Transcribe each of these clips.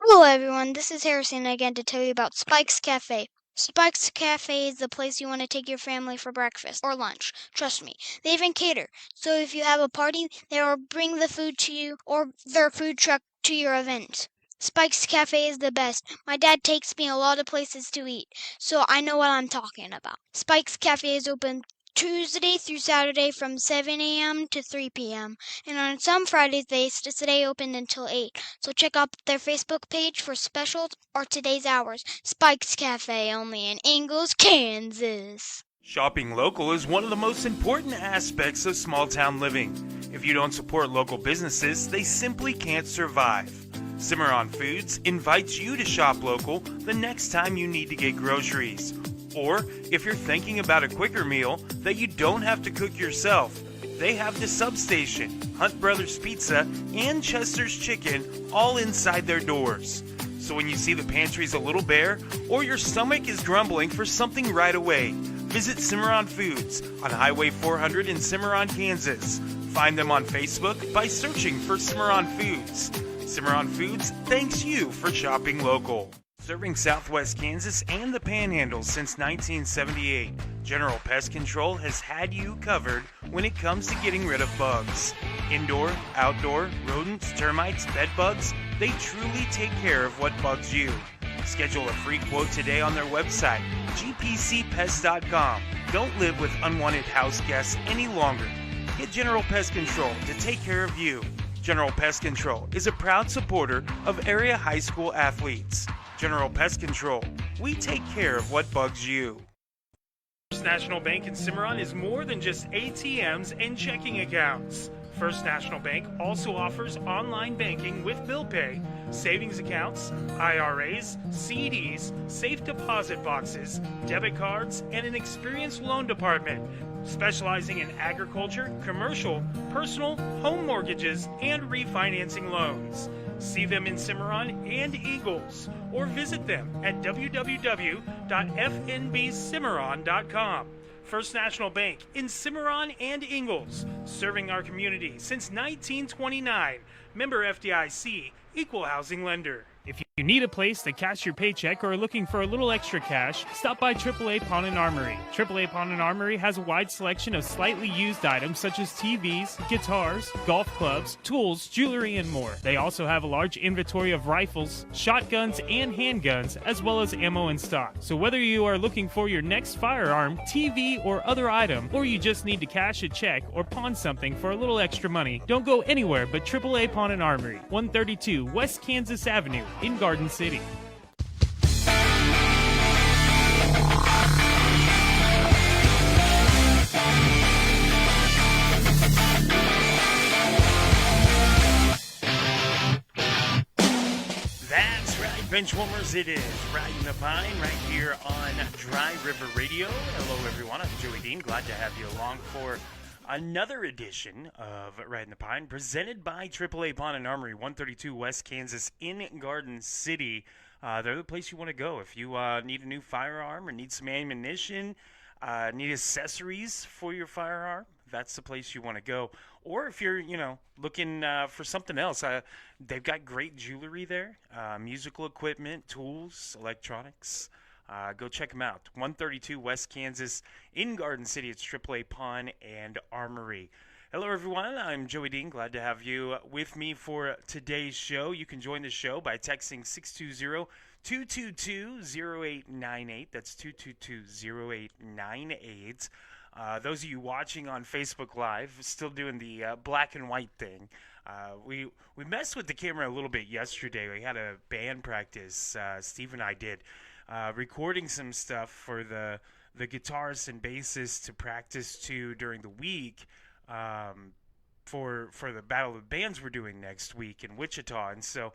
Hello everyone, this is Harrison again to tell you about Spike's Cafe. Spike's Cafe is the place you want to take your family for breakfast or lunch. Trust me, they even cater. So if you have a party, they will bring the food to you or their food truck to your event. Spike's Cafe is the best. My dad takes me a lot of places to eat, so I know what I'm talking about. Spike's Cafe is open Tuesday through Saturday from 7 a.m. to 3 p.m. And on some Fridays they stay open until 8. So check out their Facebook page for specials or today's hours. Spike's Cafe, only in Ingalls, Kansas. Shopping local is one of the most important aspects of small town living. If you don't support local businesses, they simply can't survive. Cimarron Foods invites you to shop local the next time you need to get groceries. Or if you're thinking about a quicker meal that you don't have to cook yourself, they have the Substation, Hunt Brothers Pizza, and Chester's Chicken all inside their doors. So when you see the pantries a little bare or your stomach is grumbling for something right away, visit Cimarron Foods on Highway 400 in Cimarron, Kansas. Find them on Facebook by searching for Cimarron Foods. Cimarron Foods thanks you for shopping local. Serving Southwest Kansas and the Panhandle since 1978, General Pest Control has had you covered when it comes to getting rid of bugs. Indoor, outdoor, rodents, termites, bed bugs, they truly take care of what bugs you. Schedule a free quote today on their website, gpcpest.com. Don't live with unwanted house guests any longer. Get General Pest Control to take care of you. General Pest Control is a proud supporter of area high school athletes. General Pest Control, we take care of what bugs you. First National Bank in Cimarron is more than just ATMs and checking accounts. First National Bank also offers online banking with bill pay, savings accounts, IRAs, CDs, safe deposit boxes, debit cards, and an experienced loan department, specializing in agriculture, commercial, personal, home mortgages, and refinancing loans. See them in Cimarron and Eagles, or visit them at www.fnbcimarron.com. First National Bank in Cimarron and Ingalls, serving our community since 1929. Member FDIC, Equal Housing Lender. If you need a place to cash your paycheck or are looking for a little extra cash, stop by AAA Pawn and Armory. AAA Pawn and Armory has a wide selection of slightly used items such as TVs, guitars, golf clubs, tools, jewelry, and more. They also have a large inventory of rifles, shotguns, and handguns, as well as ammo in stock. So whether you are looking for your next firearm, TV, or other item, or you just need to cash a check or pawn something for a little extra money, don't go anywhere but AAA Pawn and Armory, 132 West Kansas Avenue in Garden City. That's right, Benchwarmers, it is Ridin the Pine right here on Dry River Radio. Hello everyone, I'm Joey Dean, glad to have you along for another edition of Ridin the Pine, presented by AAA Pawn and Armory, 132 West Kansas in Garden City. They're the place you want to go if you need a new firearm or need some ammunition, need accessories for your firearm. That's the place you want to go. Or if you're, looking for something else, they've got great jewelry there, musical equipment, tools, electronics. Go check them out. 132 West Kansas in Garden City. It's AAA Pawn and Armory. Hello, everyone. I'm Joey Dean. Glad to have you with me for today's show. You can join the show by texting 620-222-0898. That's 222-0898. Those of you watching on Facebook Live, still doing the black and white thing. We messed with the camera a little bit yesterday. We had a band practice. Steve and I did. Recording some stuff for the guitarists and bassists to practice to during the week for the Battle of the Bands we're doing next week in Wichita. And so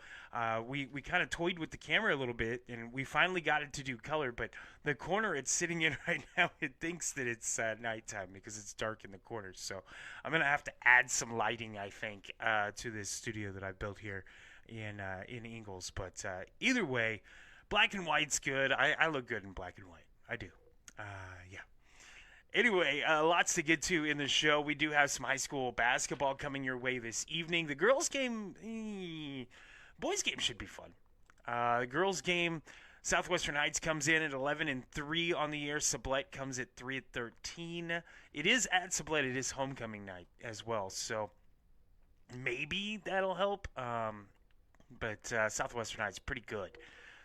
we kind of toyed with the camera a little bit, and we finally got it to do color. But the corner it's sitting in right now, it thinks that it's nighttime because it's dark in the corner. So I'm going to have to add some lighting, I think, to this studio that I've built here in Ingalls. But either way, black and white's good. I look good in black and white. I do. Yeah. Anyway, lots to get to in the show. We do have some high school basketball coming your way this evening. The girls' game, boys' game should be fun. The girls' game, Southwestern Heights comes in at 11-3 on the year. Sublette comes at 3-13. It is at Sublette. It is homecoming night as well, so maybe that'll help. But Southwestern Heights pretty good.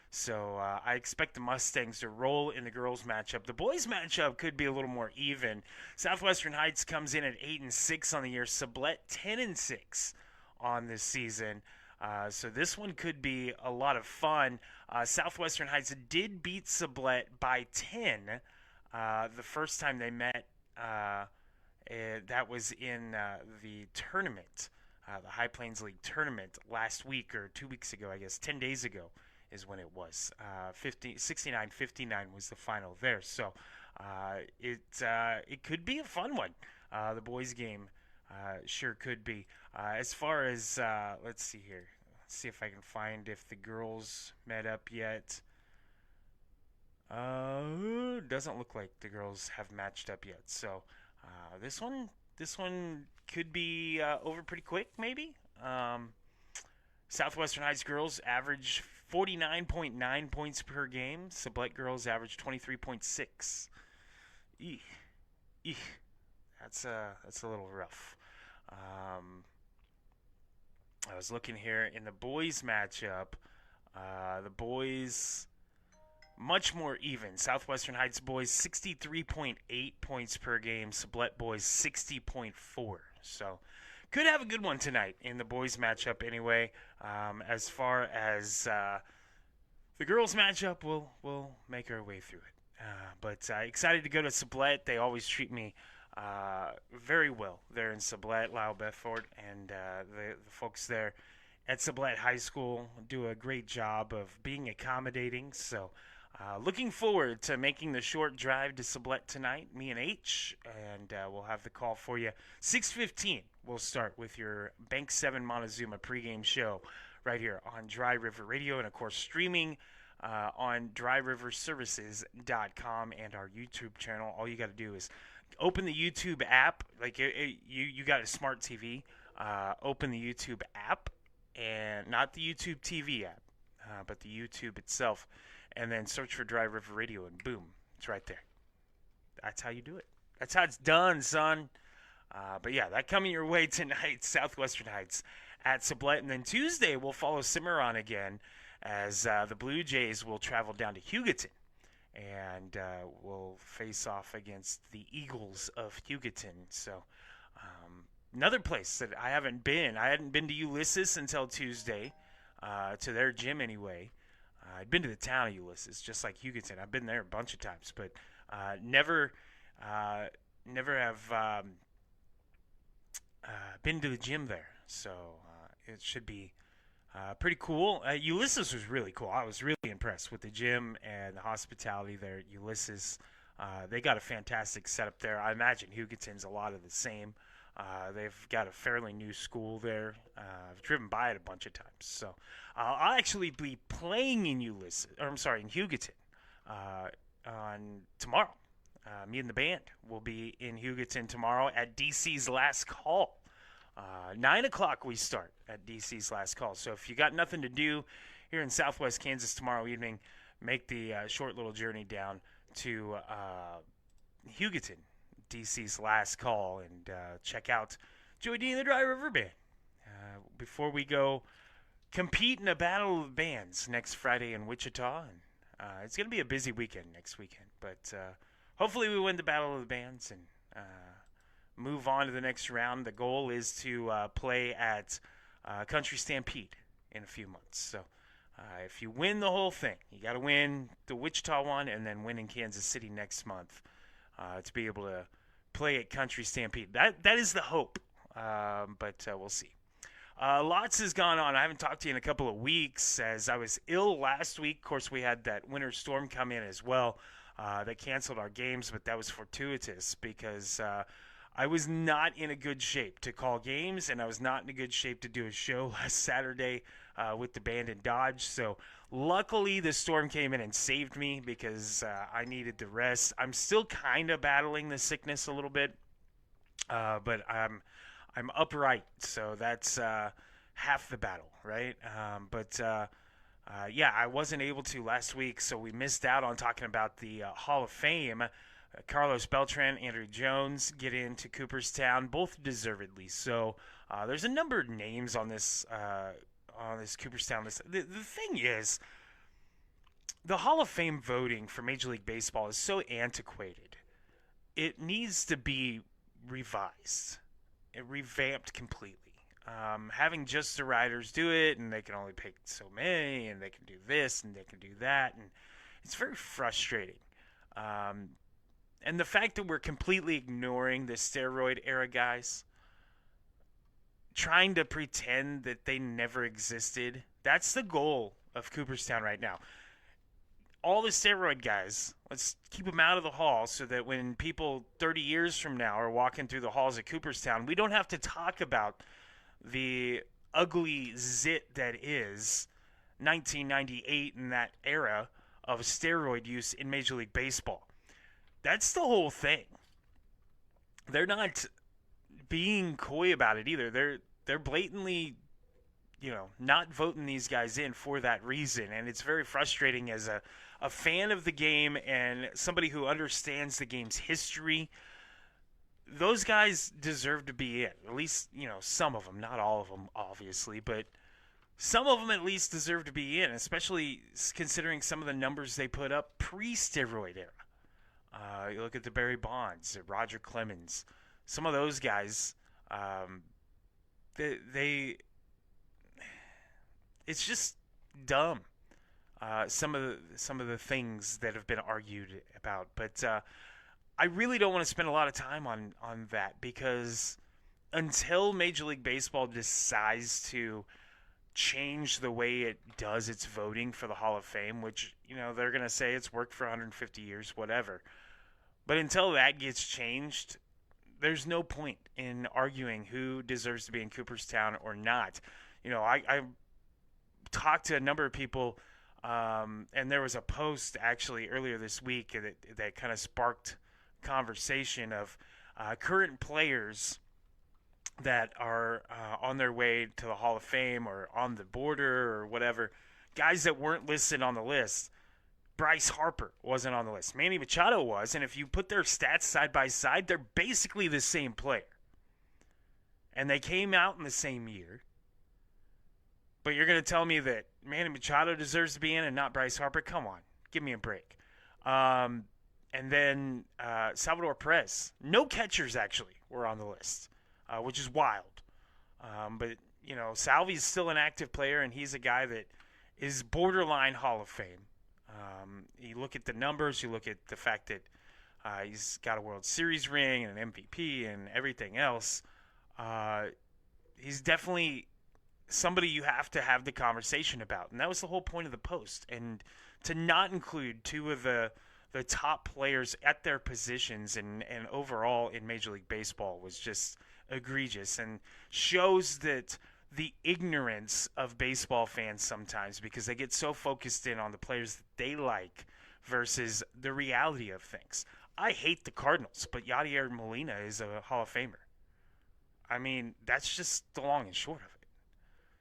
So I expect the Mustangs to roll in the girls' matchup. The boys' matchup could be a little more even. Southwestern Heights comes in at 8-6 on the year. Sublette 10-6 on this season. So this one could be a lot of fun. Southwestern Heights did beat Sublette by 10 the first time they met. That was in the tournament, the High Plains League tournament last week or 2 weeks ago, I guess, 10 days ago is when it was. 69-59 was the final there. So it could be a fun one. The boys' game sure could be. As far as, let's see here. Let's see if I can find if the girls met up yet. Doesn't look like the girls have matched up yet. So this one could be over pretty quick, maybe. Southwestern Heights girls average 49.9 points per game. Sublette girls average 23.6. Eek. That's a little rough. I was looking here in the boys matchup. The boys much more even. Southwestern Heights boys 63.8 points per game. Sublette boys 60.4. So could have a good one tonight in the boys matchup anyway. As far as the girls matchup, we'll make our way through it. But excited to go to Sublette. They always treat me very well there in Sublette, Lyle Bedford, and the folks there at Sublette High School do a great job of being accommodating. So looking forward to making the short drive to Sublette tonight, me and H, and we'll have the call for you. 6:15, we'll start with your Bank 7 Montezuma pregame show right here on Dry River Radio, and of course streaming on dryriverservices.com and our YouTube channel. All you got to do is open the YouTube app. Like you got a smart TV. Open the YouTube app, and not the YouTube TV app, but the YouTube itself, and then search for Dry River Radio, and boom, it's right there. That's how you do it. That's how it's done, son. But yeah, that coming your way tonight, Southwestern Heights at Sublette, and then Tuesday we'll follow Cimarron again as the Blue Jays will travel down to Hugoton. And we'll face off against the Eagles of Hugoton. So another place that I haven't been. I hadn't been to Ulysses until Tuesday, to their gym anyway. I'd been to the town of Ulysses, just like Hugoton. I've been there a bunch of times, but never have been to the gym there. So it should be pretty cool. Ulysses was really cool. I was really impressed with the gym and the hospitality there at Ulysses. They got a fantastic setup there. I imagine Hugoton's a lot of the same. They've got a fairly new school there. I've driven by it a bunch of times. So I'll actually be playing in in Hugoton on tomorrow. Me and the band will be in Hugoton tomorrow at DC's Last Call. 9 o'clock we start at DC's Last Call. So if you got nothing to do here in Southwest Kansas tomorrow evening, make the short little journey down to Hugoton, DC's Last Call, and check out Joey D and the Dry River Band. Before we go compete in a battle of bands next Friday in Wichita, and it's going to be a busy weekend next weekend, but hopefully we win the battle of the bands and move on to the next round. The goal is to play at Country Stampede in a few months. So if you win the whole thing, you got to win the Wichita one and then win in Kansas City next month to be able to play at Country Stampede. That is the hope, but we'll see. Lots has gone on. I haven't talked to you in a couple of weeks as I was ill last week. Of course, we had that winter storm come in as well that canceled our games, but that was fortuitous because I was not in a good shape to call games, and I was not in a good shape to do a show last Saturday with the band in Dodge. So luckily the storm came in and saved me because I needed the rest. I'm still kind of battling the sickness a little bit, but I'm upright, so that's half the battle, right? But I wasn't able to last week, so we missed out on talking about the Hall of Fame. Carlos Beltran, Andrew Jones get into Cooperstown, both deservedly. So there's a number of names on this Cooperstown list. The thing is, the Hall of Fame voting for Major League Baseball is so antiquated. It needs to be revised, revamped completely. Having just the writers do it, and they can only pick so many, and they can do this, and they can do that, and it's very frustrating. And the fact that we're completely ignoring the steroid era guys, trying to pretend that they never existed, that's the goal of Cooperstown right now. All the steroid guys, let's keep them out of the hall so that when people 30 years from now are walking through the halls of Cooperstown, we don't have to talk about the ugly zit that is 1998 and that era of steroid use in Major League Baseball. That's the whole thing. They're not being coy about it either. They're blatantly, not voting these guys in for that reason, and it's very frustrating as a fan of the game and somebody who understands the game's history. Those guys deserve to be in. At least, some of them. Not all of them, obviously, but some of them at least deserve to be in, especially considering some of the numbers they put up pre-steroid era. You look at the Barry Bonds, Roger Clemens. Some of those guys, they it's just dumb. Some of the things that have been argued about, but I really don't want to spend a lot of time on that, because until Major League Baseball decides to change the way it does its voting for the Hall of Fame, which, they're going to say it's worked for 150 years, whatever. But until that gets changed, there's no point in arguing who deserves to be in Cooperstown or not. I talked to a number of people, and there was a post actually earlier this week that kind of sparked conversation of current players that are on their way to the Hall of Fame or on the border or whatever, guys that weren't listed on the list. Bryce Harper wasn't on the list. Manny Machado was, and if you put their stats side by side, they're basically the same player. And they came out in the same year. But you're going to tell me that Manny Machado deserves to be in and not Bryce Harper? Come on, give me a break. And then Salvador Perez. No catchers, actually, were on the list, which is wild. But, Salvi's still an active player, and he's a guy that is borderline Hall of Fame. You look at the numbers, you look at the fact that he's got a World Series ring and an MVP and everything else. He's definitely somebody you have to have the conversation about. And that was the whole point of the post. And to not include two of the top players at their positions and overall in Major League Baseball was just egregious and shows that the ignorance of baseball fans sometimes, because they get so focused in on the players that they like versus the reality of things. I hate the Cardinals, but Yadier Molina is a Hall of Famer. I mean, that's just the long and short of it.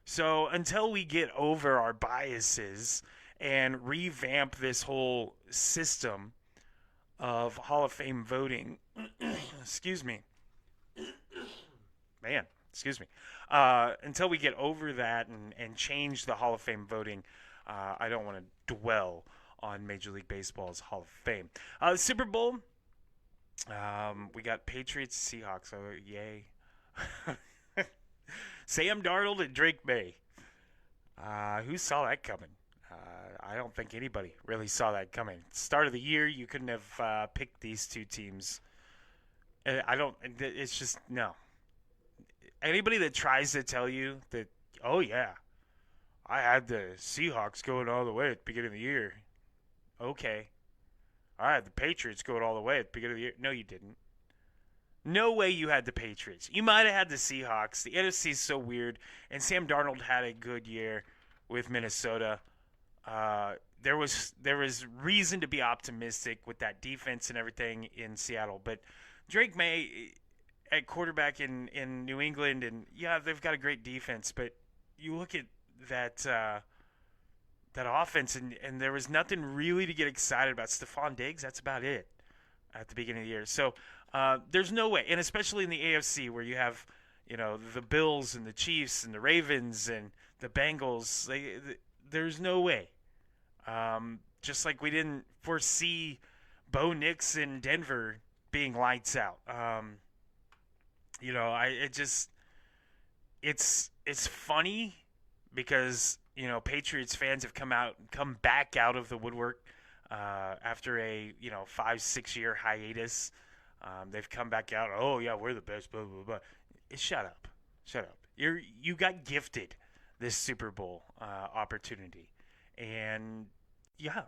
So until we get over our biases and revamp this whole system of Hall of Fame voting, excuse me, until we get over that and change the Hall of Fame voting, I don't want to dwell on Major League Baseball's Hall of Fame. The Super Bowl, we got Patriots, Seahawks, so yay. Sam Darnold and Drake May. Who saw that coming? I don't think anybody really saw that coming. Start of the year, you couldn't have picked these two teams. It's just, no. Anybody that tries to tell you that, oh yeah, I had the Seahawks going all the way at the beginning of the year. Okay. I had the Patriots going all the way at the beginning of the year. No, you didn't. No way you had the Patriots. You might have had the Seahawks. The NFC is so weird. And Sam Darnold had a good year with Minnesota. There was reason to be optimistic with that defense and everything in Seattle. But Drake May at quarterback in New England, and yeah, they've got a great defense. But you look at that that offense, and there was nothing really to get excited about. Stephon Diggs, that's about it at the beginning of the year. So there's no way, and especially in the AFC where you have, the Bills and the Chiefs and the Ravens and the Bengals, there's no way. Just like we didn't foresee Bo Nix in Denver being lights out. It's funny because Patriots fans have come back out of the woodwork after a 5-6 year hiatus. They've come back out. Oh yeah, we're the best. Blah blah blah. Shut up. You got gifted this Super Bowl opportunity, and yeah.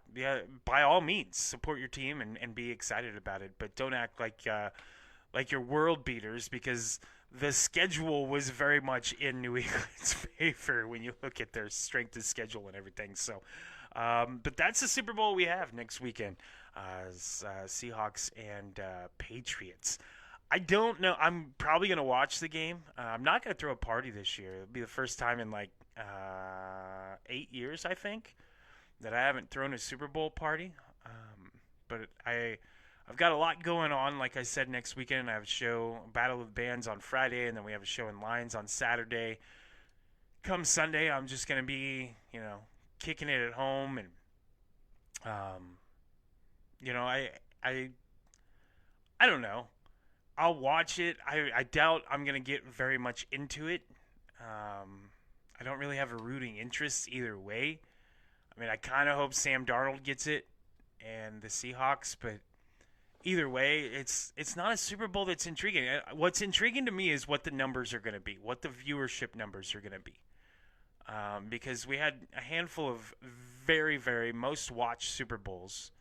By all means, support your team and be excited about it. But don't act like you're world beaters, because the schedule was very much in New England's favor when you look at their strength of schedule and everything. So, but that's the Super Bowl we have next weekend. Seahawks and Patriots. I don't know. I'm probably going to watch the game. I'm not going to throw a party this year. It'll be the first time in 8 years, I think, that I haven't thrown a Super Bowl party. But I've got a lot going on. Like I said, next weekend I have a show, Battle of the Bands, on Friday, and then we have a show in Lions on Saturday. Come Sunday, I'm just going to be, kicking it at home, and I don't know. I'll watch it. I doubt I'm going to get very much into it. I don't really have a rooting interest either way. I mean, I kind of hope Sam Darnold gets it and the Seahawks, but either way, it's not a Super Bowl that's intriguing. What's intriguing to me is what the numbers are going to be, what the viewership numbers are going to be. Because we had a handful of very, very most watched Super Bowls,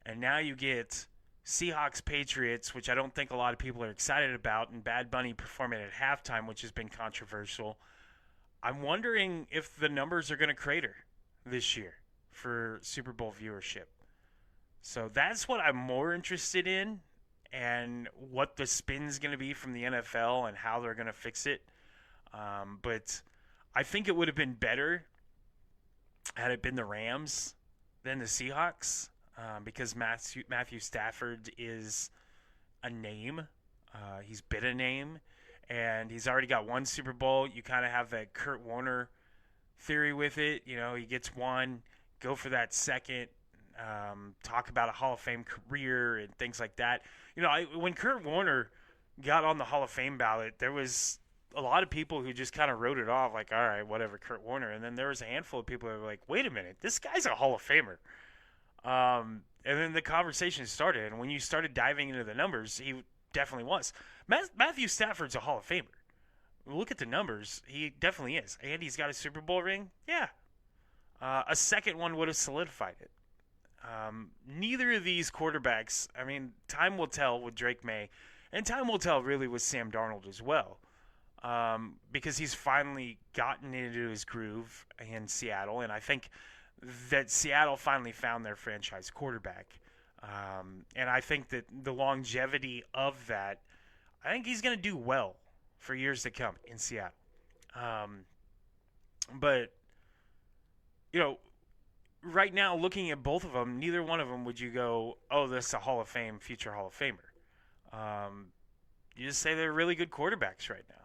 and now you get Seahawks Patriots, which I don't think a lot of people are excited about, and Bad Bunny performing at halftime, which has been controversial. I'm wondering if the numbers are going to crater this year for Super Bowl viewership. So that's what I'm more interested in, and what the spin's going to be from the NFL and how they're going to fix it. But I think it would have been better had it been the Rams than the Seahawks, because Matthew Stafford is a name. He's been a name, and he's already got one Super Bowl. You kind of have that Kurt Warner theory with it. He gets one, go for that second, talk about a Hall of Fame career and things like that. When Kurt Warner got on the Hall of Fame ballot, there was a lot of people who just kind of wrote it off like, all right, whatever, Kurt Warner. And then there was a handful of people who were like, wait a minute, this guy's a Hall of Famer. And then the conversation started, and when you started diving into the numbers, he definitely was. Matthew Stafford's a Hall of Famer. Look at the numbers. He definitely is. And he's got a Super Bowl ring? Yeah. A second one would have solidified it. Neither of these quarterbacks, I mean, time will tell with Drake May, and time will tell really with Sam Darnold as well. Because he's finally gotten into his groove in Seattle, and I think that Seattle finally found their franchise quarterback. And I think that the longevity of that, I think he's going to do well for years to come in Seattle. But, right now, looking at both of them, neither one of them would you go, oh, this is a Hall of Fame, future Hall of Famer. You just say they're really good quarterbacks right now.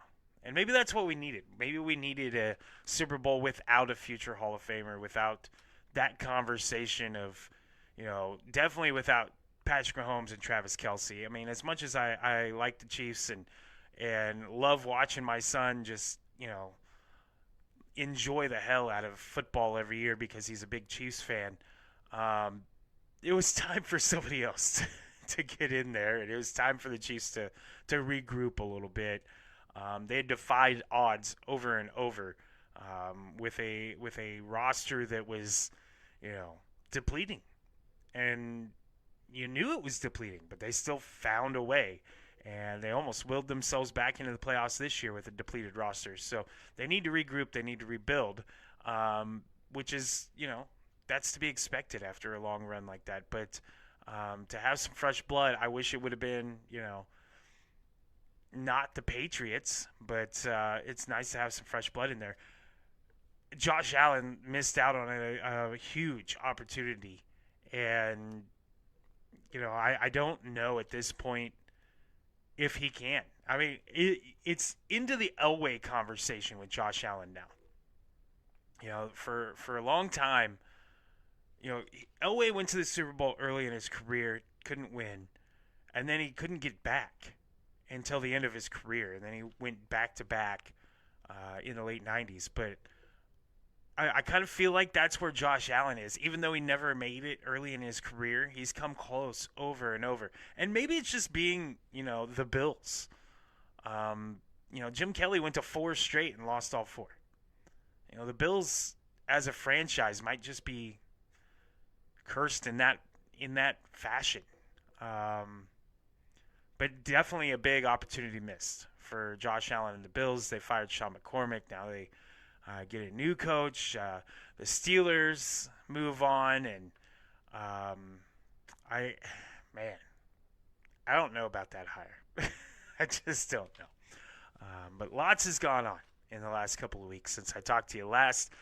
And maybe that's what we needed. Maybe we needed a Super Bowl without a future Hall of Famer, without that conversation of, definitely without Patrick Mahomes and Travis Kelce. I mean, as much as I like the Chiefs and love watching my son just, enjoy the hell out of football every year because he's a big Chiefs fan, it was time for somebody else to get in there, and it was time for the Chiefs to regroup a little bit. They had defied odds over and over with a roster that was, depleting, and you knew it was depleting, but they still found a way, and they almost willed themselves back into the playoffs this year with a depleted roster. So they need to regroup, they need to rebuild, which is, that's to be expected after a long run like that. But to have some fresh blood, I wish it would have been, not the Patriots, but it's nice to have some fresh blood in there. Josh Allen missed out on a huge opportunity. And, I don't know at this point if he can. I mean, it's into the Elway conversation with Josh Allen now. For a long time, Elway went to the Super Bowl early in his career, couldn't win, and then he couldn't get back until the end of his career, and then he went back-to-back in the late 90s. But I kind of feel like that's where Josh Allen is. Even though he never made it early in his career, he's come close over and over. And maybe it's just being, the Bills. Jim Kelly went to 4 straight and lost all 4. The Bills as a franchise might just be cursed in that fashion. But definitely a big opportunity missed for Josh Allen and the Bills. They fired Sean McCormick. Now they get a new coach. The Steelers move on, and I don't know about that hire. I just don't know. But lots has gone on in the last couple of weeks since I talked to you last.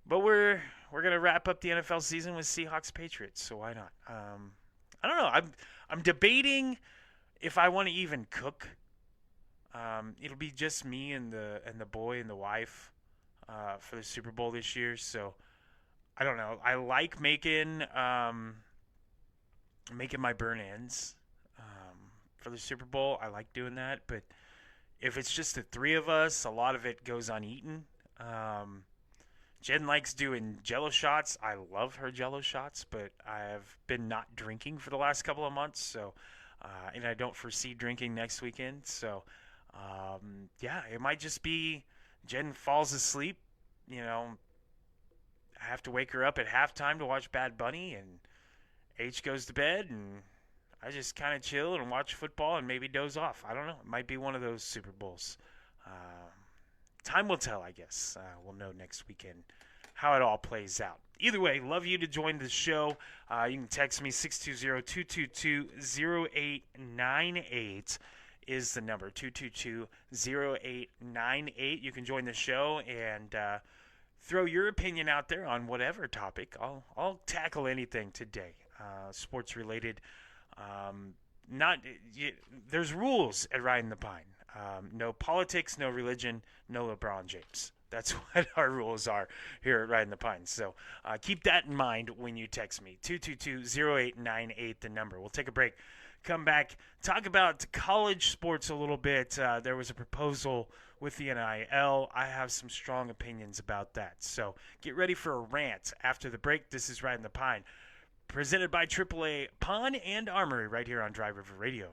But we're gonna wrap up the NFL season with Seahawks Patriots, so why not? I don't know. I'm debating if I want to even cook. It'll be just me and the boy and the wife for the Super Bowl this year, so I don't know. I like making my burn ends for the Super Bowl. I like doing that, but if it's just the 3 of us, a lot of it goes uneaten. Jen likes doing Jell-O shots. I love her Jell-O shots, but I've been not drinking for the last couple of months, so and I don't foresee drinking next weekend. So, it might just be Jen falls asleep. I have to wake her up at halftime to watch Bad Bunny, and H goes to bed, and I just kind of chill and watch football and maybe doze off. I don't know. It might be one of those Super Bowls. Time will tell, I guess. We'll know next weekend how it all plays out. Either way, love you to join the show. You can text me 620-222-0898 is the number, 222-0898. You can join the show and throw your opinion out there on whatever topic. I'll tackle anything today, sports related. There's rules at Ridin the Pine. No politics, no religion, no LeBron James. That's what our rules are here at Ridin the Pines. So keep that in mind when you text me. 222-0898, the number. We'll take a break, come back, talk about college sports a little bit. There was a proposal with the NIL. I have some strong opinions about that. So get ready for a rant after the break. This is Ridin the Pine, presented by AAA Pawn and Armory right here on Dry River Radio.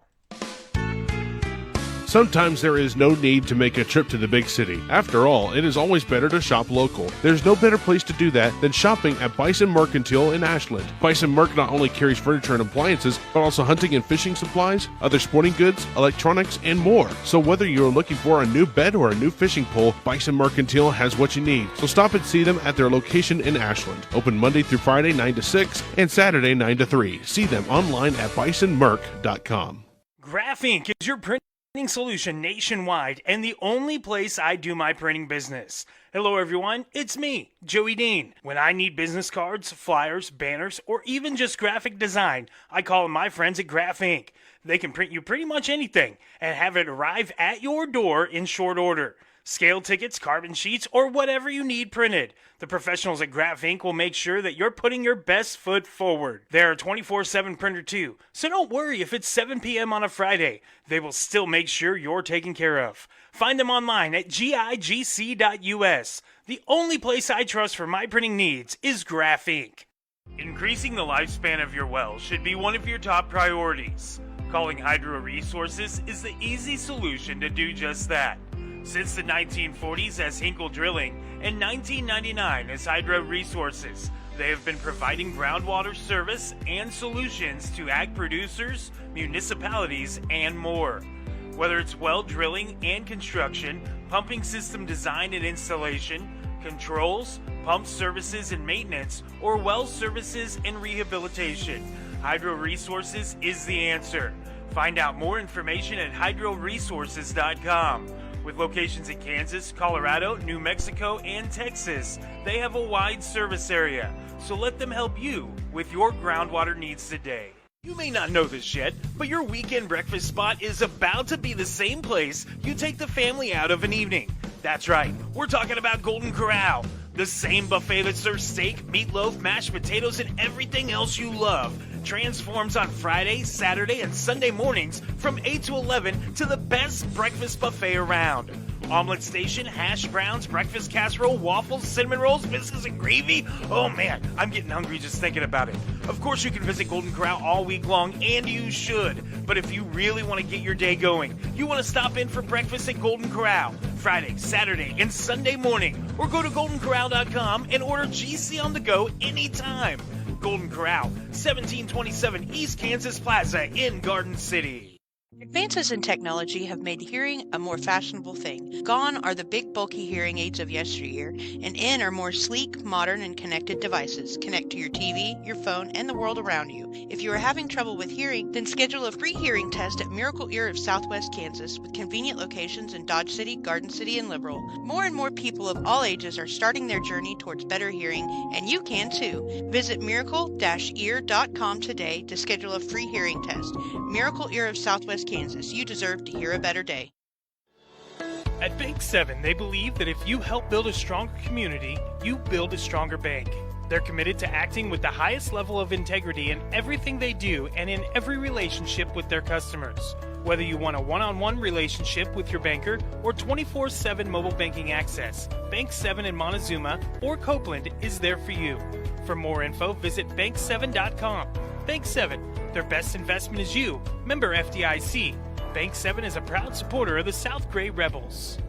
Sometimes there is no need to make a trip to the big city. After all, it is always better to shop local. There's no better place to do that than shopping at Bison Mercantile in Ashland. Bison Merc not only carries furniture and appliances, but also hunting and fishing supplies, other sporting goods, electronics, and more. So whether you're looking for a new bed or a new fishing pole, Bison Mercantile has what you need. So stop and see them at their location in Ashland. Open Monday through Friday 9 to 6 and Saturday 9 to 3. See them online at bisonmerc.com. Graph Inc. is your printing solution nationwide and the only place I do my printing business. Hello everyone, it's me, Joey Dean. When I need business cards, flyers, banners, or even just graphic design, I call my friends at Graph Inc. They can print you pretty much anything and have it arrive at your door in short order. Scale tickets, carbon sheets, or whatever you need printed. The professionals at Graph Inc. will make sure that you're putting your best foot forward. They're a 24/7 printer too, so don't worry if it's 7 p.m. on a Friday. They will still make sure you're taken care of. Find them online at gigc.us. The only place I trust for my printing needs is Graph Inc. Increasing the lifespan of your well should be one of your top priorities. Calling Hydro Resources is the easy solution to do just that. Since the 1940s as Hinkle Drilling and 1999 as Hydro Resources, they have been providing groundwater service and solutions to ag producers, municipalities, and more. Whether it's well drilling and construction, pumping system design and installation, controls, pump services and maintenance, or well services and rehabilitation, Hydro Resources is the answer. Find out more information at hydroresources.com. With locations in Kansas, Colorado, New Mexico, and Texas, they have a wide service area, so let them help you with your groundwater needs today. You may not know this yet, but your weekend breakfast spot is about to be the same place you take the family out of an evening. That's right, we're talking about Golden Corral, the same buffet that serves steak, meatloaf, mashed potatoes, and everything else you love. Transforms on Friday, Saturday, and Sunday mornings from 8 to 11 to the best breakfast buffet around. Omelet station, hash browns, breakfast casserole, waffles, cinnamon rolls, biscuits, and gravy. Oh man, I'm getting hungry just thinking about it. Of course, you can visit Golden Corral all week long, and you should. But if you really want to get your day going, you want to stop in for breakfast at Golden Corral Friday, Saturday, and Sunday morning, or go to goldencorral.com and order GC on the go anytime. Golden Corral, 1727 East Kansas Plaza in Garden City. Advances in technology have made hearing a more fashionable thing. Gone are the big, bulky hearing aids of yesteryear, and in are more sleek, modern, and connected devices. Connect to your TV, your phone, and the world around you. If you are having trouble with hearing, then schedule a free hearing test at Miracle Ear of Southwest Kansas with convenient locations in Dodge City, Garden City, and Liberal. More and more people of all ages are starting their journey towards better hearing, and you can too. Visit miracle-ear.com today to schedule a free hearing test. Miracle Ear of Southwest Kansas. You deserve to hear a better day. At Bank 7, they believe that if you help build a stronger community, you build a stronger bank. They're committed to acting with the highest level of integrity in everything they do and in every relationship with their customers. Whether you want a one-on-one relationship with your banker or 24/7 mobile banking access, Bank 7 in Montezuma or Copeland is there for you. For more info, visit bank7.com. Bank 7, their best investment is you. Member FDIC. Bank 7 is a proud supporter of the South Gray Rebels.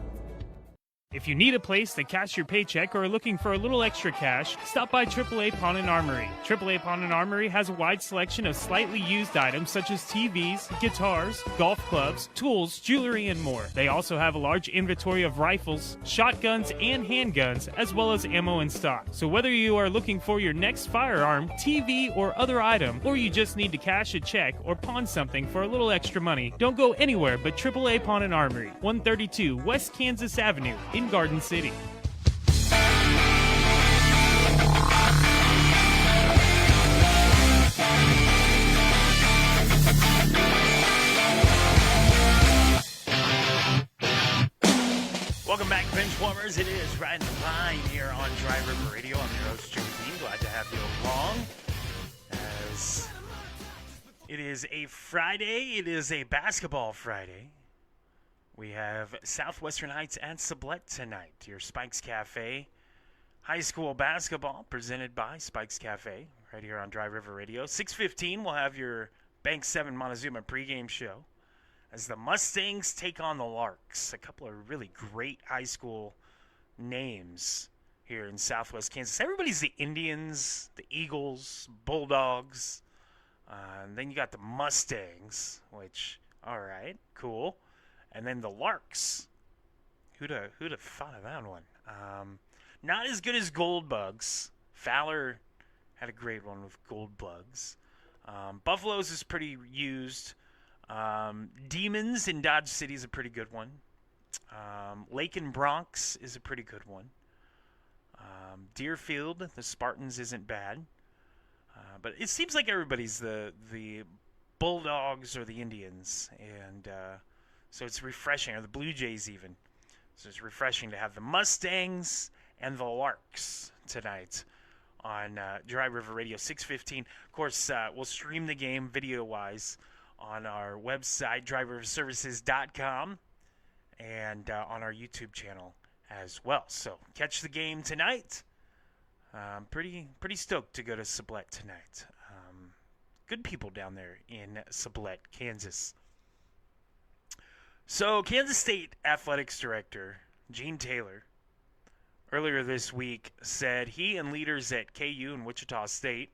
If you need a place to cash your paycheck or are looking for a little extra cash, stop by AAA Pawn and Armory. AAA Pawn and Armory has a wide selection of slightly used items such as TVs, guitars, golf clubs, tools, jewelry, and more. They also have a large inventory of rifles, shotguns, and handguns, as well as ammo in stock. So whether you are looking for your next firearm, TV, or other item, or you just need to cash a check or pawn something for a little extra money, don't go anywhere but AAA Pawn and Armory, 132 West Kansas Avenue in Garden City. Welcome back, Benchwarmers. It is Ridin the Line here on Drive River Radio. I'm your host, Jim Dean. Glad to have you along. As it is a Friday, it is a basketball Friday. We have Southwestern Heights and Sublette tonight. Your Spikes Cafe high school basketball presented by Spikes Cafe right here on Dry River Radio. 6:15, we'll have your Bank 7 Montezuma pregame show as the Mustangs take on the Larks. A couple of really great high school names here in Southwest Kansas. Everybody's the Indians, the Eagles, Bulldogs. And then you got the Mustangs, which, all right, cool. And then the Larks. Who'd have thought of that one? Not as good as Gold Bugs. Fowler had a great one with Gold Bugs. Buffaloes is pretty used. Demons in Dodge City is a pretty good one. Lake and Bronx is a pretty good one. Deerfield, the Spartans isn't bad. But it seems like everybody's the Bulldogs or the Indians. And so it's refreshing, or the Blue Jays even. So it's refreshing to have the Mustangs and the Larks tonight on Dry River Radio 6:15. Of course, we'll stream the game video-wise on our website, dryriverservices.com, and on our YouTube channel as well. So catch the game tonight. Pretty stoked to go to Sublette tonight. Good people down there in Sublette, Kansas. So, Kansas State Athletics Director Gene Taylor earlier this week said he and leaders at KU and Wichita State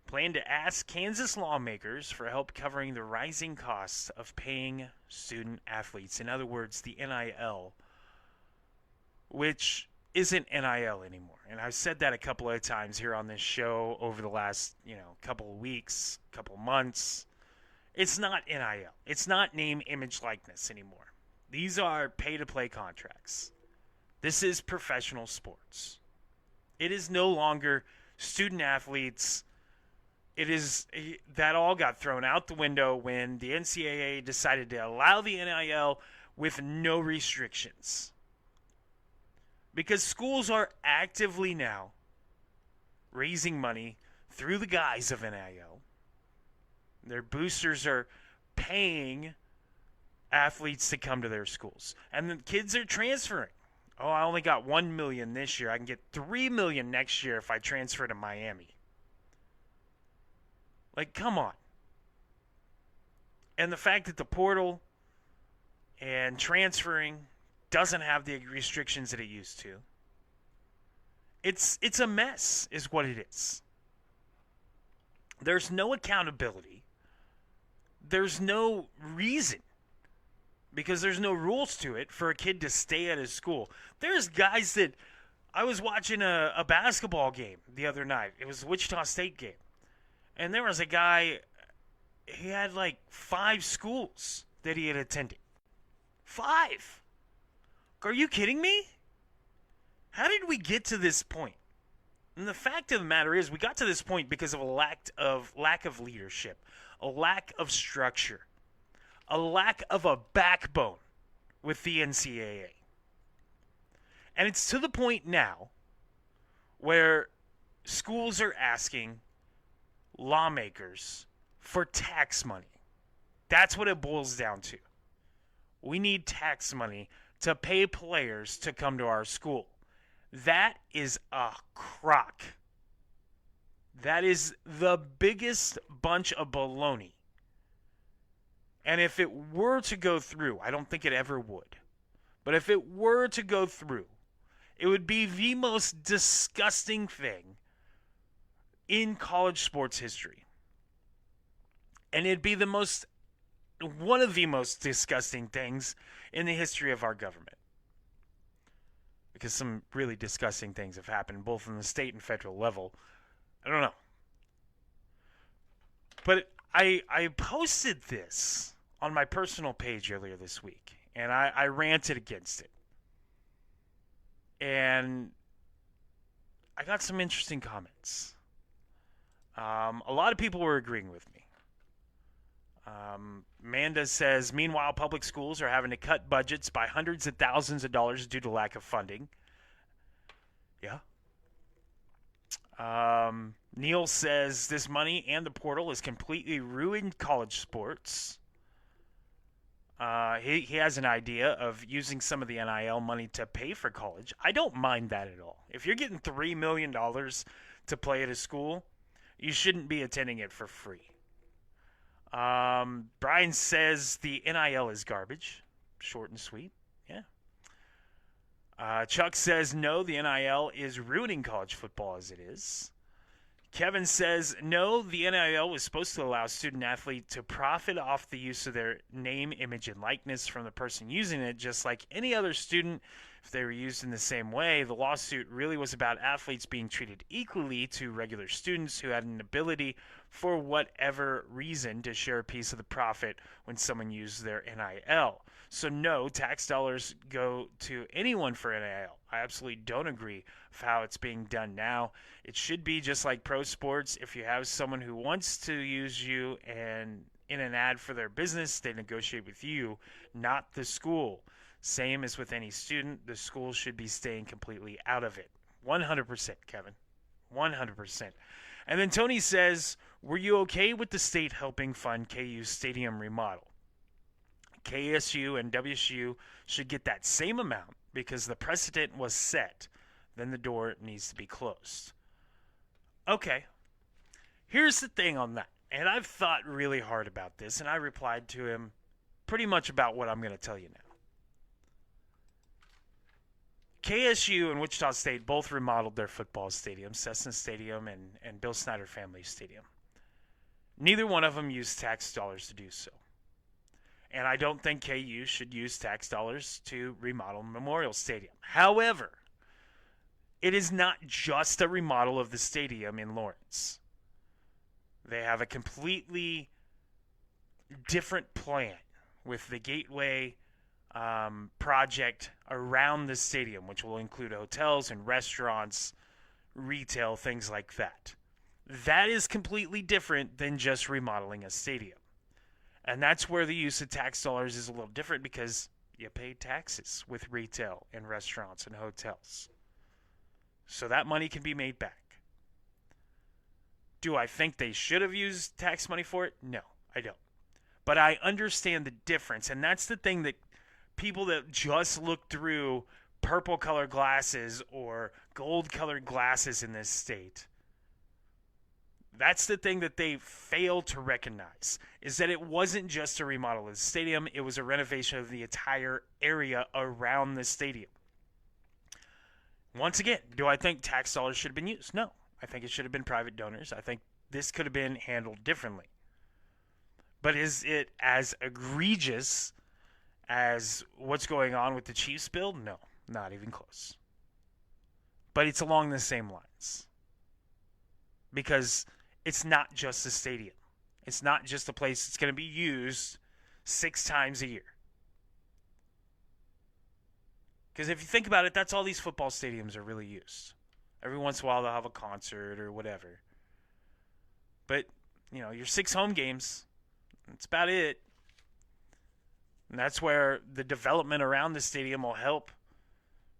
plan to ask Kansas lawmakers for help covering the rising costs of paying student athletes. In other words, the NIL, which isn't NIL anymore. And I've said that a couple of times here on this show over the last, couple of weeks, couple months. It's not NIL. It's not name, image, likeness anymore. These are pay-to-play contracts. This is professional sports. It is no longer student athletes. That all got thrown out the window when the NCAA decided to allow the NIL with no restrictions. Because schools are actively now raising money through the guise of NIL. Their boosters are paying athletes to come to their schools. And the kids are transferring. Oh, I only got $1 million this year. I can get $3 million next year if I transfer to Miami. Like, come on. And the fact that the portal and transferring doesn't have the restrictions that it used to. It's a mess, is what it is. There's no accountability. There's no reason, because there's no rules to it, for a kid to stay at his school. There's guys that... I was watching a basketball game the other night. It was a Wichita State game. And there was a guy, he had like 5 schools that he had attended. 5! Are you kidding me? How did we get to this point? And the fact of the matter is, we got to this point because of a lack of leadership, a lack of structure, a lack of a backbone with the NCAA. And it's to the point now where schools are asking lawmakers for tax money. That's what it boils down to. We need tax money to pay players to come to our school. That is a crock. That is the biggest bunch of baloney. And if it were to go through, I don't think it ever would, but if it were to go through, it would be the most disgusting thing in college sports history. And it'd be one of the most disgusting things in the history of our government. Because some really disgusting things have happened, both on the state and federal level. I don't know. But I posted this on my personal page earlier this week, and I ranted against it. And I got some interesting comments. A lot of people were agreeing with me. Amanda says, meanwhile, public schools are having to cut budgets by hundreds of thousands of dollars due to lack of funding. Yeah. Neil says, this money and the portal has completely ruined college sports. He has an idea of using some of the NIL money to pay for college. I don't mind that at all. If you're getting $3 million to play at a school, you shouldn't be attending it for free. Brian says the NIL is garbage. Short and sweet. Yeah. Chuck says no, the NIL is ruining college football as it is. Kevin says no, the NIL was supposed to allow student athlete to profit off the use of their name, image, and likeness from the person using it, just like any other student if they were used in the same way. The lawsuit really was about athletes being treated equally to regular students who had an ability for whatever reason to share a piece of the profit when someone used their NIL. So no, tax dollars go to anyone for NIL. I absolutely don't agree with how it's being done now. It should be just like pro sports. If you have someone who wants to use you and in an ad for their business, they negotiate with you, not the school. Same as with any student, the school should be staying completely out of it. 100%, Kevin. 100%. And then Tony says, were you okay with the state helping fund KU's stadium remodel? KSU and WSU should get that same amount because the precedent was set. Then the door needs to be closed. Okay. Here's the thing on that. And I've thought really hard about this, and I replied to him pretty much about what I'm going to tell you now. KSU and Wichita State both remodeled their football stadiums, Cessna Stadium and Bill Snyder Family Stadium. Neither one of them used tax dollars to do so. And I don't think KU should use tax dollars to remodel Memorial Stadium. However, it is not just a remodel of the stadium in Lawrence. They have a completely different plan with the Gateway project around the stadium, which will include hotels and restaurants, retail, things like that. That is completely different than just remodeling a stadium. And that's where the use of tax dollars is a little different, because you pay taxes with retail and restaurants and hotels. So that money can be made back. Do I think they should have used tax money for it? No, I don't. But I understand the difference, and that's the thing that people that just look through purple-colored glasses or gold-colored glasses in this state, that's the thing that they fail to recognize, is that it wasn't just a remodel of the stadium, it was a renovation of the entire area around the stadium. Once again, do I think tax dollars should have been used? No. I think it should have been private donors. I think this could have been handled differently. But is it as egregious as what's going on with the Chiefs build? No, not even close. But it's along the same lines. Because it's not just a stadium. It's not just a place that's going to be used 6 times a year. Because if you think about it, that's all these football stadiums are really used. Every once in a while they'll have a concert or whatever. But, your 6 home games, that's about it. And that's where the development around the stadium will help,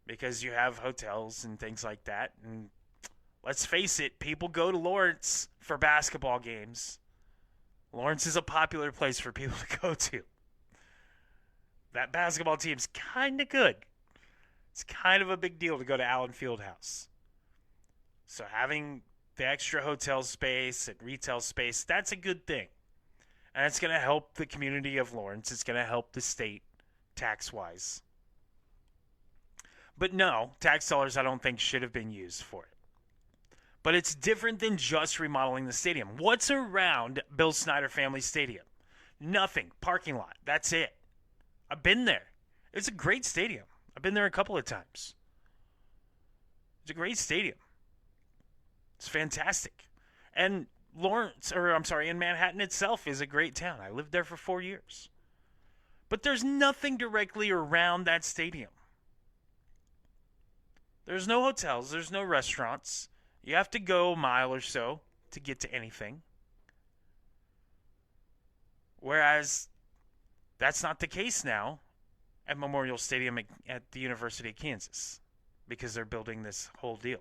because you have hotels and things like that. And let's face it, people go to Lawrence for basketball games. Lawrence is a popular place for people to go to. That basketball team's kind of good. It's kind of a big deal to go to Allen Fieldhouse. So having the extra hotel space and retail space, that's a good thing. And it's going to help the community of Lawrence. It's going to help the state tax-wise. But no, tax dollars I don't think should have been used for it. But it's different than just remodeling the stadium. What's around Bill Snyder Family Stadium? Nothing. Parking lot. That's it. I've been there. It's a great stadium. I've been there a couple of times. It's a great stadium. It's fantastic. And Manhattan itself is a great town. I lived there for 4 years. But there's nothing directly around that stadium. There's no hotels. There's no restaurants. You have to go a mile or so to get to anything. Whereas that's not the case now at Memorial Stadium at the University of Kansas, because they're building this whole deal.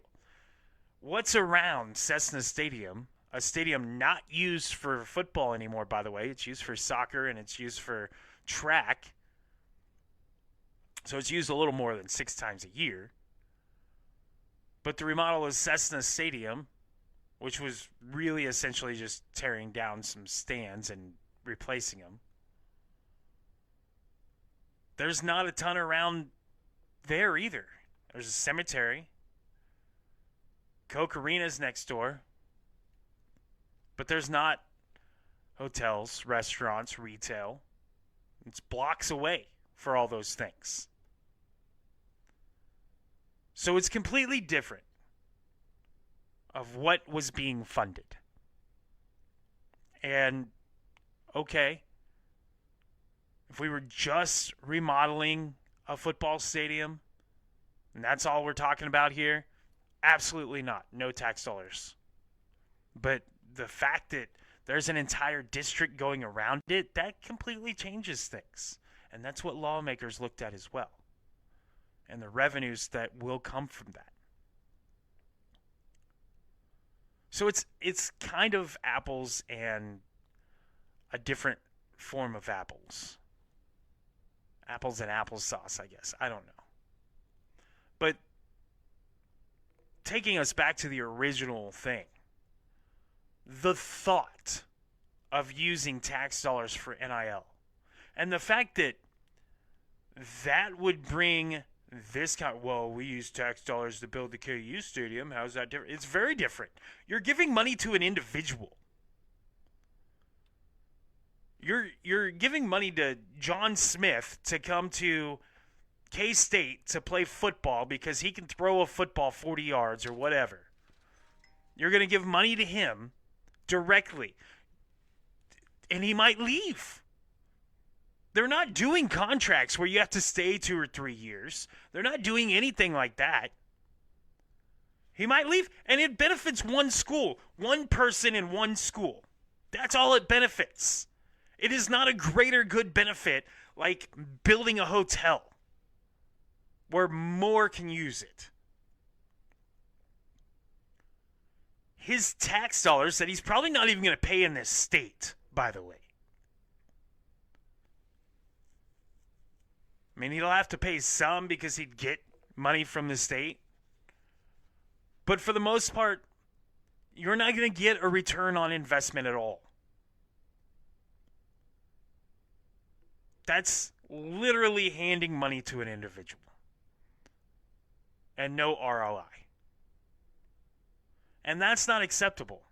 What's around Cessna Stadium, a stadium not used for football anymore, by the way. It's used for soccer and it's used for track. So it's used a little more than 6 times a year. But the remodel of Cessna Stadium, which was really essentially just tearing down some stands and replacing them, there's not a ton around there either. There's a cemetery. Coke Arena's next door. But there's not hotels, restaurants, retail. It's blocks away for all those things. So it's completely different of what was being funded. And, okay, if we were just remodeling a football stadium, and that's all we're talking about here, absolutely not. No tax dollars. But the fact that there's an entire district going around it, that completely changes things. And that's what lawmakers looked at as well. And the revenues that will come from that. So it's kind of apples and a different form of apples. Apples and applesauce, I guess. I don't know. But taking us back to the original thing, the thought of using tax dollars for NIL, and the fact that that would bring this kind, well, we use tax dollars to build the KU stadium. How's that different? It's very different. You're giving money to an individual. You're giving money to John Smith to come to K-State to play football because he can throw a football 40 yards or whatever. You're going to give money to him directly. And he might leave. They're not doing contracts where you have to stay 2 or 3 years. They're not doing anything like that. He might leave, and it benefits one school, one person in one school. That's all it benefits. It is not a greater good benefit like building a hotel where more can use it. His tax dollars that he's probably not even going to pay in this state, by the way. I mean, he'll have to pay some because he'd get money from the state. But for the most part, you're not going to get a return on investment at all. That's literally handing money to an individual. And no ROI. And that's not acceptable.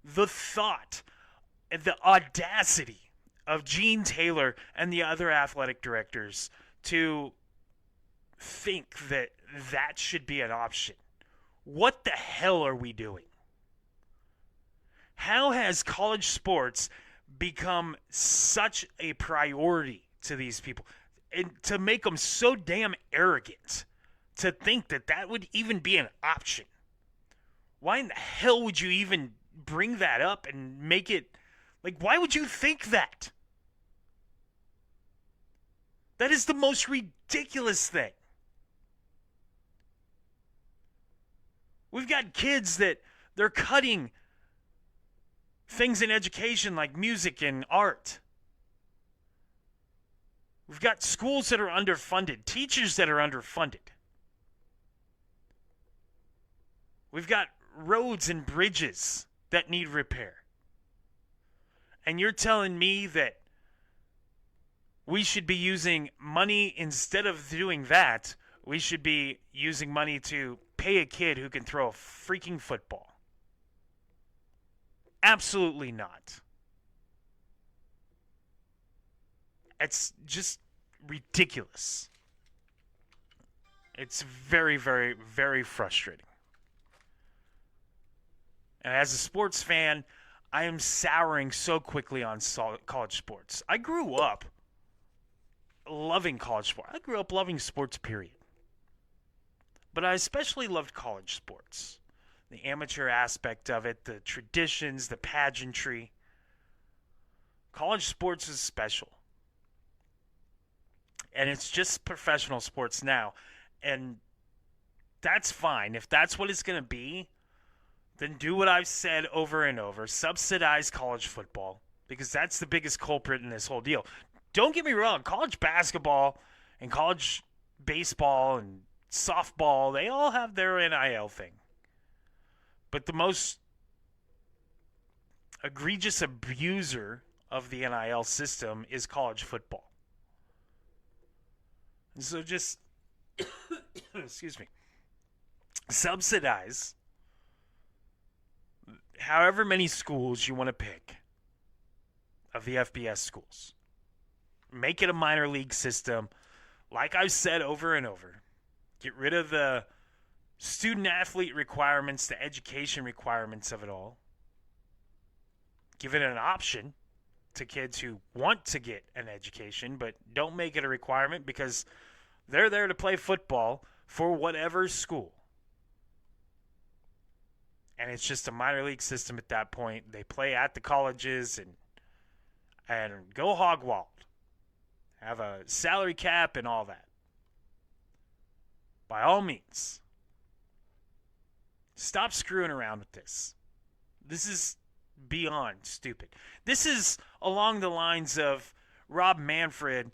The thought, the audacity of Gene Taylor and the other athletic directors to think that that should be an option. What the hell are we doing? How has college sports become such a priority to these people? And to make them so damn arrogant to think that that would even be an option. Why in the hell would you even bring that up and make it, like, why would you think that? That is the most ridiculous thing. We've got kids that they're cutting things in education like music and art. We've got schools that are underfunded, teachers that are underfunded. We've got roads and bridges that need repair. And you're telling me that we should be using money instead of doing that, we should be using money to pay a kid who can throw a freaking football. Absolutely not. It's just ridiculous. It's very, very, very frustrating. And as a sports fan, I am souring so quickly on college sports. I grew up loving college sports. I grew up loving sports, period. But I especially loved college sports. The amateur aspect of it, the traditions, the pageantry. College sports is special. And it's just professional sports now. And that's fine. If that's what it's going to be, then do what I've said over and over. Subsidize college football, because that's the biggest culprit in this whole deal. Don't get me wrong. College basketball and college baseball and softball, they all have their NIL thing. But the most egregious abuser of the NIL system is college football. And so just, excuse me, subsidize however many schools you want to pick of the FBS schools. Make it a minor league system. Like I've said over and over, get rid of the student-athlete requirements, the education requirements of it all. Give it an option to kids who want to get an education, but don't make it a requirement because they're there to play football for whatever school. And it's just a minor league system at that point. They play at the colleges and go hog wild. Have a salary cap and all that. By all means, stop screwing around with this. This is beyond stupid. This is along the lines of Rob Manfred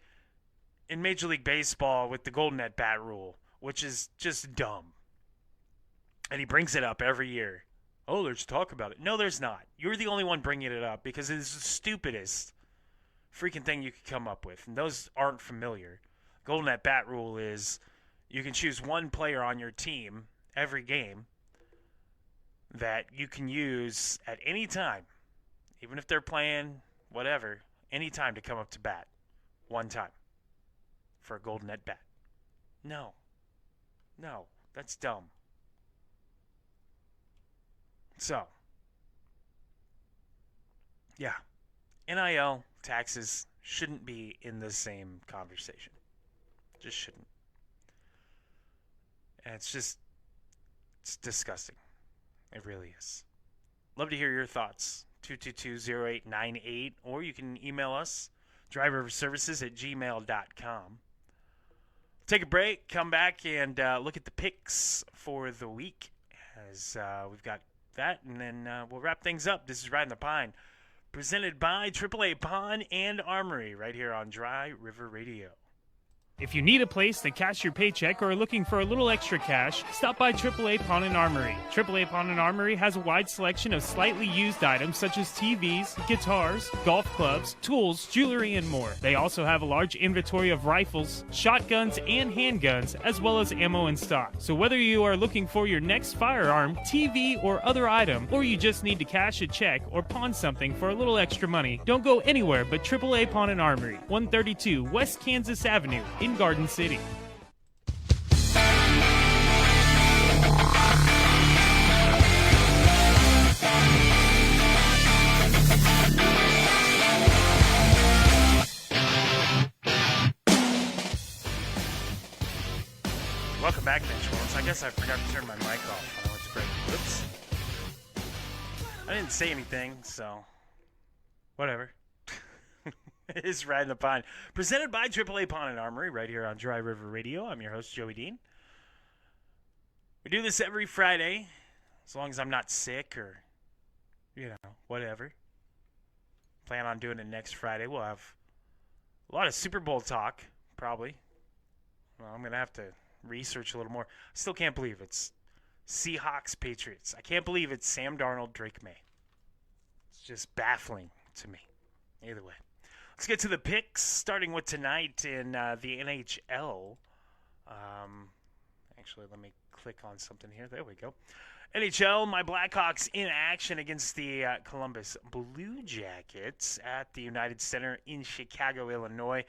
in Major League Baseball with the golden at bat rule, which is just dumb. And he brings it up every year. Oh, there's talk about it. No, there's not. You're the only one bringing it up because it's the stupidest freaking thing you could come up with. And those aren't familiar. Golden at bat rule is you can choose one player on your team every game that you can use at any time, even if they're playing whatever, any time to come up to bat. One time for a golden at bat. No, that's dumb. So, yeah, NIL, taxes shouldn't be in the same conversation. Just shouldn't. And it's disgusting. It really is. Love to hear your thoughts. 222-0898, or you can email us, driveoverservices@gmail.com. Take a break, come back, and look at the picks for the week, as we've got that, and then we'll wrap things up. This is Ridin the Pine, presented by AAA Pond and Armory, right here on Dry River Radio. If you need a place to cash your paycheck or are looking for a little extra cash, stop by AAA Pawn and Armory. AAA Pawn and Armory has a wide selection of slightly used items such as TVs, guitars, golf clubs, tools, jewelry, and more. They also have a large inventory of rifles, shotguns, and handguns, as well as ammo in stock. So whether you are looking for your next firearm, TV, or other item, or you just need to cash a check or pawn something for a little extra money, don't go anywhere but AAA Pawn and Armory, 132 West Kansas Avenue in Garden City. Welcome back, Benchmarks. I guess I forgot to turn my mic off when I went to break. Whoops. I didn't say anything, so whatever. It is Ridin the Pine, presented by AAA Pond and Armory, right here on Dry River Radio. I'm your host, Joey Dean. We do this every Friday, as long as I'm not sick or, whatever. Plan on doing it next Friday. We'll have a lot of Super Bowl talk, probably. Well, I'm going to have to research a little more. I still can't believe it's Seahawks Patriots. I can't believe it's Sam Darnold, Drake May. It's just baffling to me. Either way. Let's get to the picks, starting with tonight in the NHL. Actually, let me click on something here. There we go. NHL, my Blackhawks in action against the Columbus Blue Jackets at the United Center in Chicago, Illinois.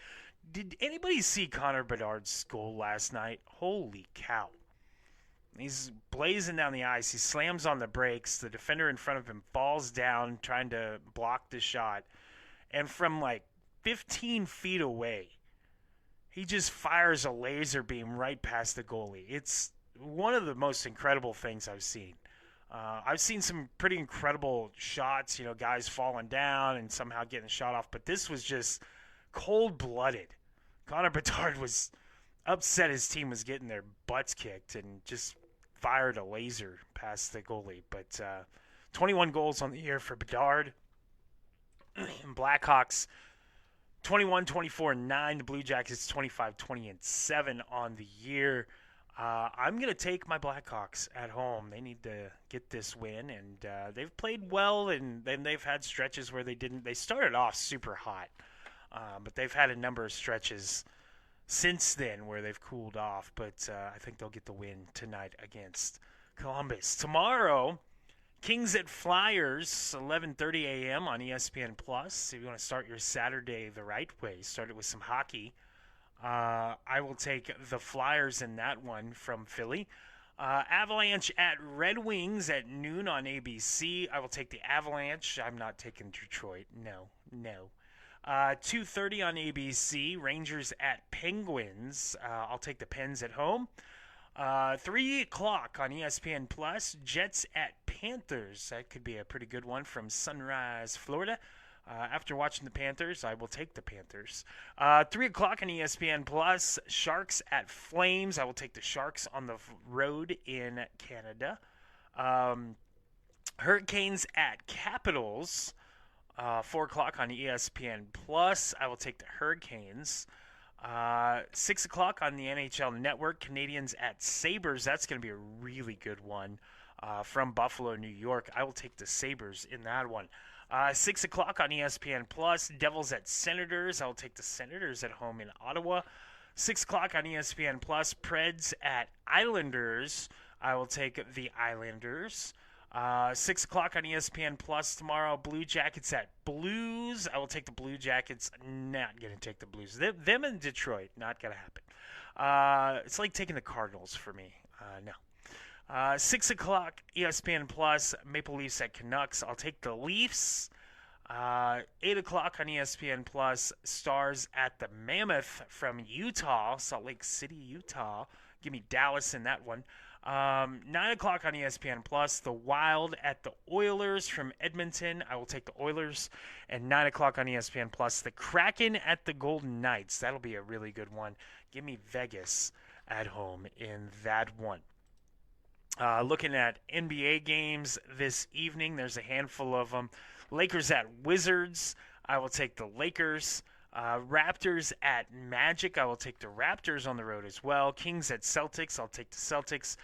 Did anybody see Connor Bedard's goal last night? Holy cow. He's blazing down the ice. He slams on the brakes. The defender in front of him falls down trying to block the shot. And from 15 feet away, he just fires a laser beam right past the goalie. It's one of the most incredible things I've seen. I've seen some pretty incredible shots, guys falling down and somehow getting shot off, but this was just cold-blooded. Connor Bedard was upset his team was getting their butts kicked and just fired a laser past the goalie. But 21 goals on the year for Bedard. Blackhawks 21-24-9. The Blue Jackets 25-20-7 on the year. I'm going to take my Blackhawks at home. They need to get this win, and they've played well, and then they've had stretches where they didn't. They started off super hot, but they've had a number of stretches since then where they've cooled off. But I think they'll get the win tonight against Columbus. Tomorrow, Kings at Flyers, 11:30 a.m. on ESPN+. If you want to start your Saturday the right way, start it with some hockey. I will take the Flyers in that one from Philly. Avalanche at Red Wings at noon on ABC. I will take the Avalanche. I'm not taking Detroit. No. 2:30 on ABC. Rangers at Penguins. I'll take the Pens at home. 3 o'clock on ESPN Plus. Jets at Panthers. That could be a pretty good one from Sunrise, Florida. After watching the Panthers, I will take the Panthers. 3 o'clock on ESPN Plus. Sharks at Flames. I will take the Sharks on the road in Canada. Hurricanes at Capitals. 4 o'clock on ESPN Plus. I will take the Hurricanes. 6 o'clock on the NHL Network. Canadians at Sabres. That's going to be a really good one from Buffalo, New York. I will take the Sabres in that one. 6 o'clock on ESPN Plus. Devils at Senators. I will take the Senators at home in Ottawa. 6 o'clock on ESPN Plus. Preds at Islanders. I will take the Islanders. 6 o'clock on ESPN Plus tomorrow. Blue Jackets at Blues. I will take the Blue Jackets. Not going to take the Blues. Them in Detroit. Not going to happen. It's like taking the Cardinals for me. No. 6 o'clock ESPN Plus. Maple Leafs at Canucks. I'll take the Leafs. 8 o'clock on ESPN Plus, Stars at the Mammoth from Utah, Salt Lake City, Utah. Give me Dallas in that one. 9 o'clock on ESPN Plus, the Wild at the Oilers from Edmonton. I will take the Oilers. And 9 o'clock on ESPN Plus, the Kraken at the Golden Knights. That'll be a really good one. Give me Vegas at home in that one. Looking at NBA games this evening, there's a handful of them. Lakers at Wizards. I will take the Lakers. Raptors at Magic. I will take the Raptors on the road as well. Kings at Celtics. I'll take the Celtics.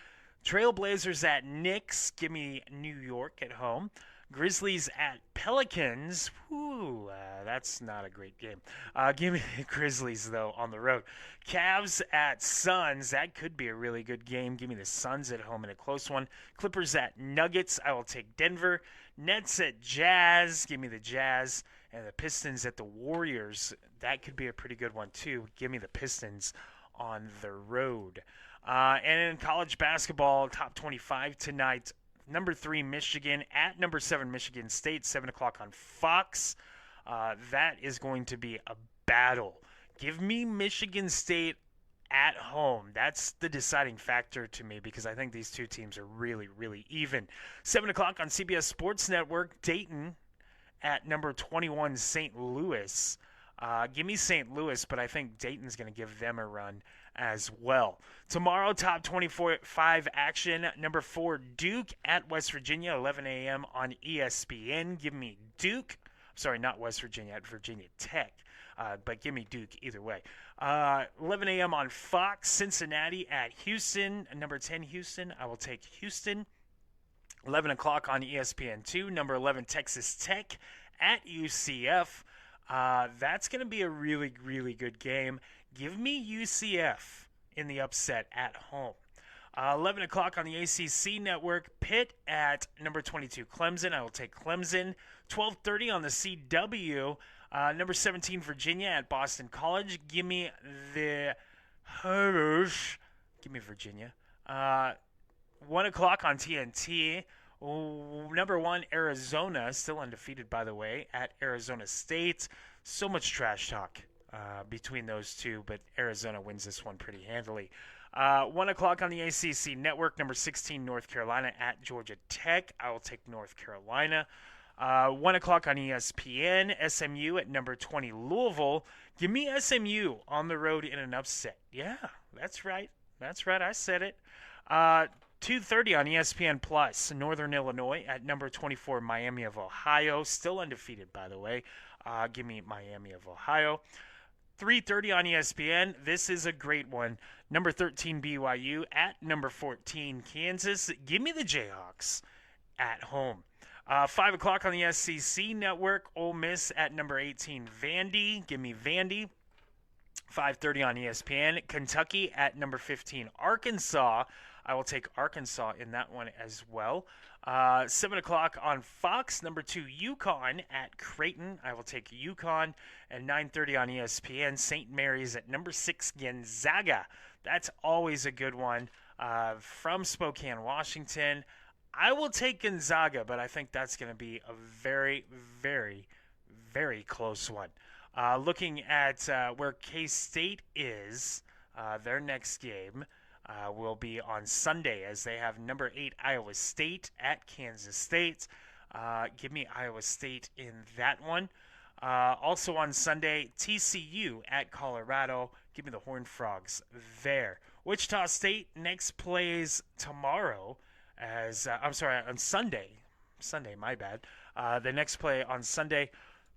Trailblazers at Knicks. Give me New York at home. Grizzlies at Pelicans. Whew, that's not a great game. Give me the Grizzlies, though, on the road. Cavs at Suns. That could be a really good game. Give me the Suns at home in a close one. Clippers at Nuggets. I will take Denver. Nets at Jazz. Give me the Jazz. And the Pistons at the Warriors. That could be a pretty good one, too. Give me the Pistons on the road. And in college basketball, top 25 tonight. Number 3, Michigan at number 7, Michigan State, 7 o'clock on Fox. That is going to be a battle. Give me Michigan State at home. That's the deciding factor to me because I think these two teams are really, really even. 7 o'clock on CBS Sports Network, Dayton at number 21, St. Louis. Give me St. Louis, but I think Dayton's going to give them a run as well. Tomorrow, top 25 action. Number 4, Duke at West Virginia, 11 a.m. on ESPN. Give me Duke. Sorry, not West Virginia, at Virginia Tech. But give me Duke either way. 11 a.m. on Fox. Cincinnati at Houston. Number 10, Houston. I will take Houston. 11 o'clock on ESPN2. Number 11, Texas Tech at UCF. That's going to be a really, really good game. Give me UCF in the upset at home. 11 o'clock on the ACC network. Pitt at number 22, Clemson. I will take Clemson. 12:30 on the CW. Number 17, Virginia at Boston College. Give me the Hoosiers. Give me Virginia. 1 o'clock on TNT. Number 1, Arizona, still undefeated, by the way, at Arizona State. So much trash talk between those two, but Arizona wins this one pretty handily. 1 o'clock on the ACC network. Number 16, North Carolina at Georgia Tech. I will take North Carolina. 1 o'clock on ESPN. SMU at number 20, Louisville. Give me SMU on the road in an upset. Yeah, that's right. That's right. I said it. 2:30 on ESPN Plus. Northern Illinois at number 24, Miami of Ohio. Still undefeated, by the way. Give me Miami of Ohio. 3:30 on ESPN. This is a great one. Number 13, BYU at number 14, Kansas. Give me the Jayhawks at home. 5 o'clock on the SEC network. Ole Miss at number 18, Vandy. Give me Vandy. 5:30 on ESPN. Kentucky at number 15, Arkansas. I will take Arkansas in that one as well. 7 o'clock on Fox. Number 2, UConn at Creighton. I will take UConn. And 9:30 on ESPN. St. Mary's at number 6, Gonzaga. That's always a good one from Spokane, Washington. I will take Gonzaga, but I think that's going to be a very, very, very close one. Looking at where K-State is, their next game will be on Sunday as they have number 8 Iowa State at Kansas State. Give me Iowa State in that one. Also on Sunday, TCU at Colorado. Give me the Horned Frogs there. Wichita State next plays tomorrow on Sunday. Sunday, my bad. The next play on Sunday,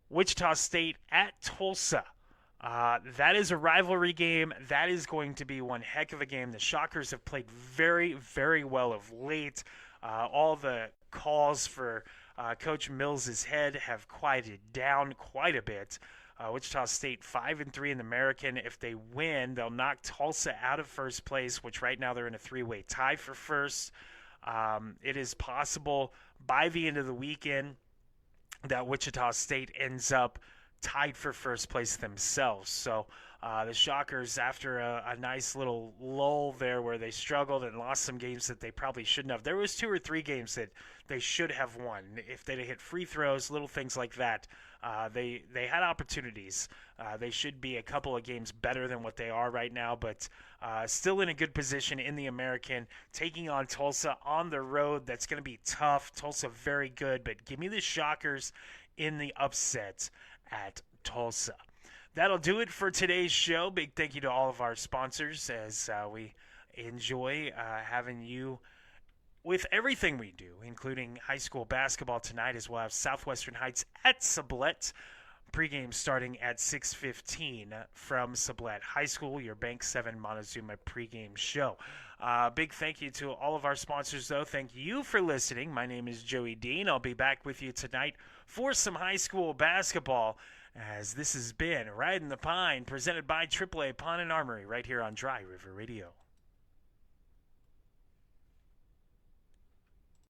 Wichita State at Tulsa. That is a rivalry game. That is going to be one heck of a game. The Shockers have played very, very well of late. All the calls for Coach Mills' head have quieted down quite a bit. Wichita State 5-3 in the American. If they win, they'll knock Tulsa out of first place, which right now they're in a 3-way tie for first. It is possible by the end of the weekend that Wichita State ends up tied for first place themselves. So The Shockers, after a nice little lull there where they struggled and lost some games that they probably shouldn't have. There was 2 or 3 games that they should have won. If they'd hit free throws, little things like that, they had opportunities. They should be a couple of games better than what they are right now, but still in a good position in the American, taking on Tulsa on the road. That's going to be tough. Tulsa very good, but give me the Shockers in the upset at Tulsa. That'll do it for today's show. Big thank you to all of our sponsors as we enjoy having you with everything we do, including high school basketball tonight, as well as Southwestern Heights at Sublette. Pregame starting at 6:15 from Sublette High School, your Bank 7 Montezuma pregame show. Big thank you to all of our sponsors, though. Thank you for listening. My name is Joey Dean. I'll be back with you tonight for some high school basketball, as this has been Ridin the Pine, presented by AAA Pawn and Armory, right here on Dry River Radio.